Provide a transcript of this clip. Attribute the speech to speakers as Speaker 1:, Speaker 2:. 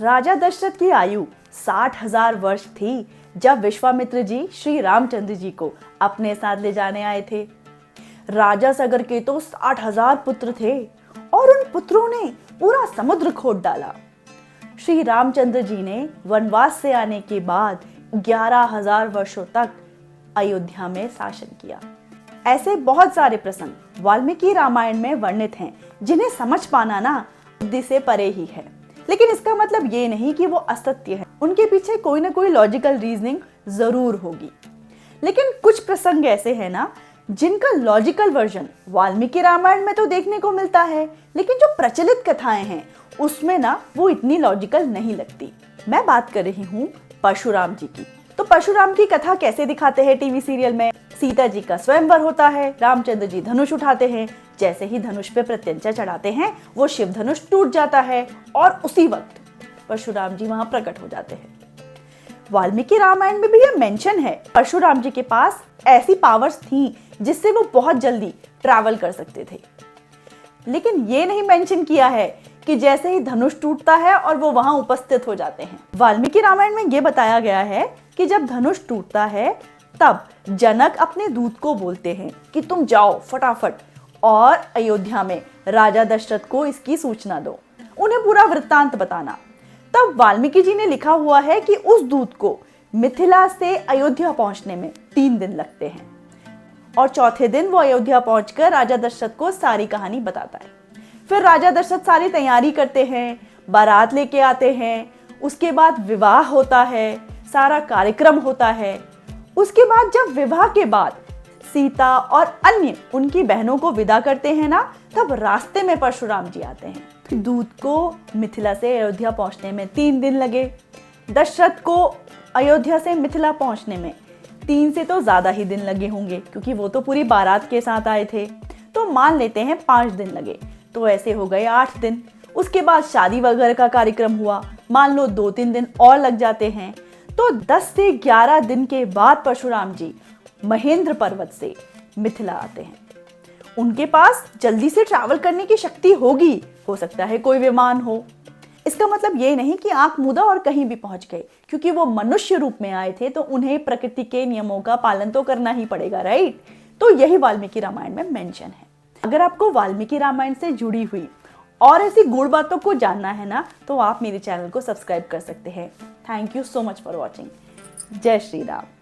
Speaker 1: राजा दशरथ की आयु 60,000 वर्ष थी जब विश्वामित्र जी श्री रामचंद्र जी को अपने साथ ले जाने आए थे। राजा सगर के तो 60,000 पुत्र थे और उन पुत्रों ने पूरा समुद्र खोद डाला। श्री रामचंद्र जी ने वनवास से आने के बाद 11,000 वर्षों तक अयोध्या में शासन किया। ऐसे बहुत सारे प्रसंग वाल्मीकि रामायण में वर्णित हैं जिन्हें समझ पाना ना बुद्धि से परे ही है। लेकिन इसका मतलब ये नहीं कि वो असत्य है, उनके पीछे कोई ना कोई लॉजिकल रीजनिंग जरूर होगी। लेकिन कुछ प्रसंग ऐसे हैं ना जिनका लॉजिकल वर्जन वाल्मीकि रामायण में तो देखने को मिलता है, लेकिन जो प्रचलित कथाएं हैं उसमें ना वो इतनी लॉजिकल नहीं लगती। मैं बात कर रही हूँ परशुराम जी की। तो परशुराम की कथा कैसे दिखाते हैं टीवी सीरियल में? सीता जी का स्वयंवर होता है, रामचंद्र जी धनुष उठाते हैं, जैसे ही धनुष पे प्रत्यंचा चढ़ाते हैं वो शिव धनुष टूट जाता है और उसी वक्त परशुराम जी वहां प्रकट हो जाते हैं। वाल्मीकि रामायण में भी यह मेंशन है परशुराम जी के पास ऐसी पावर्स थी जिससे वो बहुत जल्दी ट्रैवल कर सकते थे। लेकिन ये नहीं मेंशन किया है कि जैसे ही धनुष टूटता है और वो वहां उपस्थित हो जाते हैं। वाल्मीकि रामायण में ये बताया गया है कि जब धनुष टूटता है तब जनक अपने दूत को बोलते हैं कि तुम जाओ फटाफट और अयोध्या में राजा दशरथ को इसकी सूचना दो, उन्हें पूरा वृत्तांत बताना। तब वाल्मीकि जी ने लिखा हुआ है कि उस दूत को मिथिला से अयोध्या पहुंचने में 3 दिन लगते हैं और चौथे दिन वो अयोध्या पहुंचकर राजा दशरथ को सारी कहानी बताता है। फिर राजा दशरथ सारी तैयारी करते हैं, बारात लेके आते हैं, उसके बाद विवाह होता है, सारा कार्यक्रम होता है। उसके बाद जब विवाह के बाद सीता और अन्य उनकी बहनों को विदा करते हैं ना, तब रास्ते में परशुराम जी आते हैं। दूत को मिथिला से अयोध्या पहुंचने में 3 दिन लगे, दशरथ को अयोध्या से मिथिला पहुंचने में 3 से तो ज्यादा ही दिन लगे होंगे क्योंकि वो तो पूरी बारात के साथ आए थे। तो मान लेते हैं 5 दिन लगे, तो ऐसे हो गए 8 दिन। उसके बाद शादी वगैरह का कार्यक्रम हुआ, मान लो 2-3 दिन और लग जाते हैं। तो 10 से 11 दिन के बाद परशुराम जी महेंद्र पर्वत से मिथिला आते हैं। उनके पास जल्दी से ट्रैवल करने की शक्ति होगी, हो सकता है कोई विमान हो। इसका मतलब ये नहीं कि आंख मूंदा और कहीं भी पहुंच गए, क्योंकि वो मनुष्य रूप में आए थे तो उन्हें प्रकृति के नियमों का पालन तो करना ही पड़ेगा, राइट? तो यही वाल्मीकि रामायण में मेंशन है। अगर आपको वाल्मीकि रामायण से जुड़ी हुई और ऐसी गूढ़ बातों को जानना है ना, तो आप मेरे चैनल को सब्सक्राइब कर सकते हैं। Thank you so much for watching. जय श्री राम।